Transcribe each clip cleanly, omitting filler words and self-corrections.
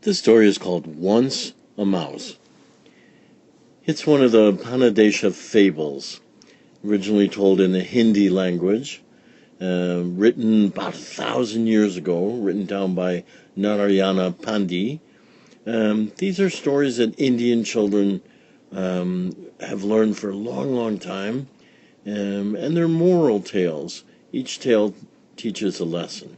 This story is called Once a Mouse. It's one of the Hitopadesha fables, originally told in the Hindi language, written about 1,000 years ago, written down by Narayana Pandit. These are stories that Indian children have learned for a long, long time, and they're moral tales. Each tale teaches a lesson.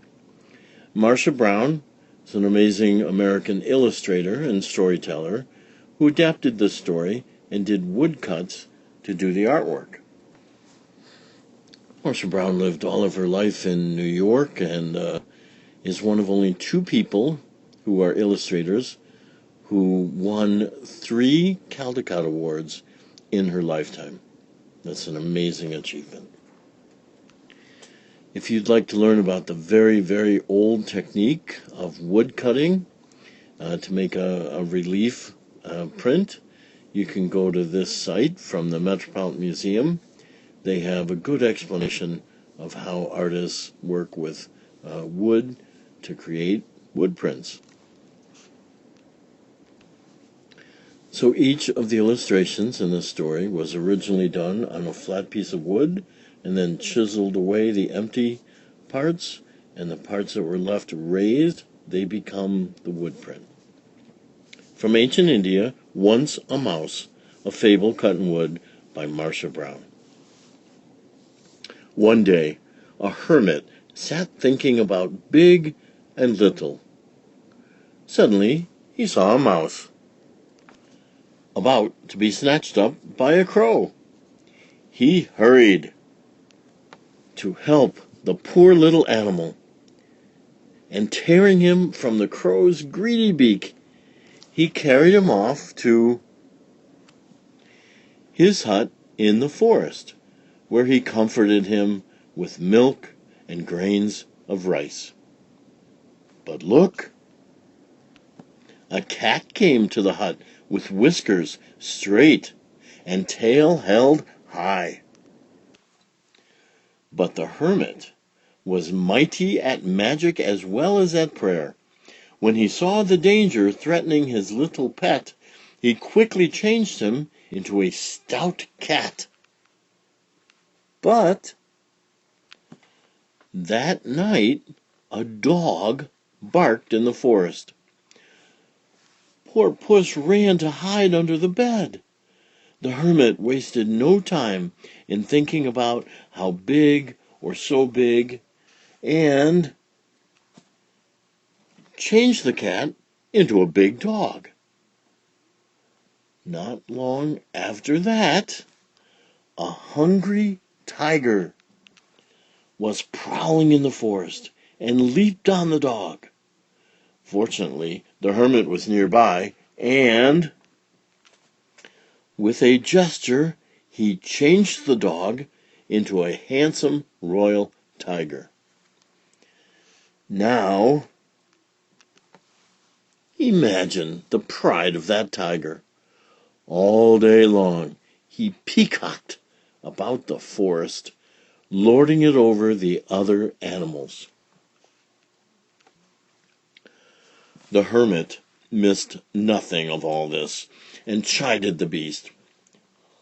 Marcia Brown is an amazing American illustrator and storyteller who adapted this story and did woodcuts to do the artwork. Marcia Brown lived all of her life in New York and is one of only 2 people who are illustrators who won 3 Caldecott Awards in her lifetime. That's an amazing achievement. If you'd like to learn about the very, very old technique of wood cutting to make a relief print, you can go to this site from the Metropolitan Museum. They have a good explanation of how artists work with wood to create wood prints. So each of the illustrations in this story was originally done on a flat piece of wood and then chiseled away the empty parts, and the parts that were left raised, they become the wood print. From ancient India, Once a Mouse, a fable cut in wood by Marcia Brown. One day, a hermit sat thinking about big and little. Suddenly, he saw a mouse about to be snatched up by a crow. He hurried to help the poor little animal, and tearing him from the crow's greedy beak, he carried him off to his hut in the forest, where he comforted him with milk and grains of rice. But look! A cat came to the hut with whiskers straight and tail held high. But the hermit was mighty at magic as well as at prayer. When he saw the danger threatening his little pet, he quickly changed him into a stout cat. But that night, a dog barked in the forest. Poor Puss ran to hide under the bed. The hermit wasted no time in thinking about how big or so big, and changed the cat into a big dog. Not long after that, a hungry tiger was prowling in the forest and leaped on the dog. Fortunately, the hermit was nearby, and with a gesture, he changed the dog into a handsome royal tiger. Now, imagine the pride of that tiger. All day long, he peacocked about the forest, lording it over the other animals. The hermit missed nothing of all this, and chided the beast.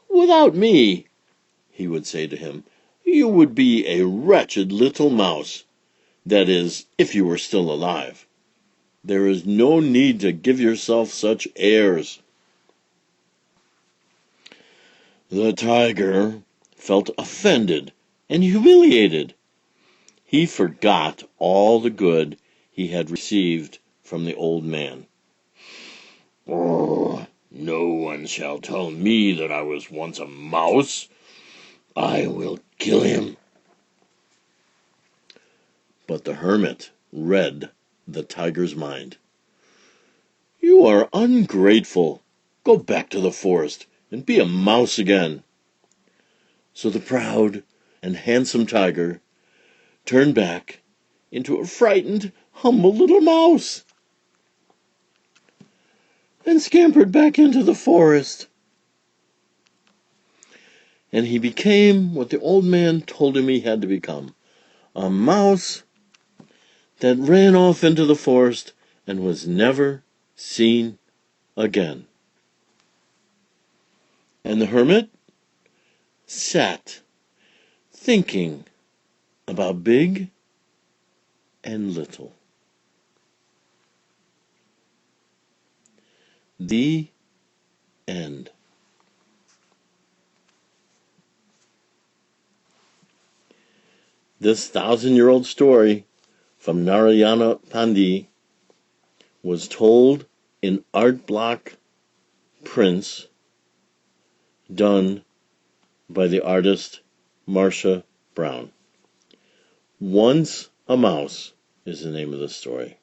"Without me," he would say to him, "you would be a wretched little mouse. That is, if you were still alive. There is no need to give yourself such airs." The tiger felt offended and humiliated. He forgot all the good he had received from the old man. "Oh, no one shall tell me that I was once a mouse. I will kill him." But the hermit read the tiger's mind. "You are ungrateful. Go back to the forest and be a mouse again." So the proud and handsome tiger turned back into a frightened, humble little mouse, and scampered back into the forest. And he became what the old man told him he had to become, a mouse that ran off into the forest and was never seen again. And the hermit sat thinking about big and little. The end. This 1,000-year-old story from Narayana Pandit was told in art block prints done by the artist Marcia Brown. Once a Mouse is the name of the story.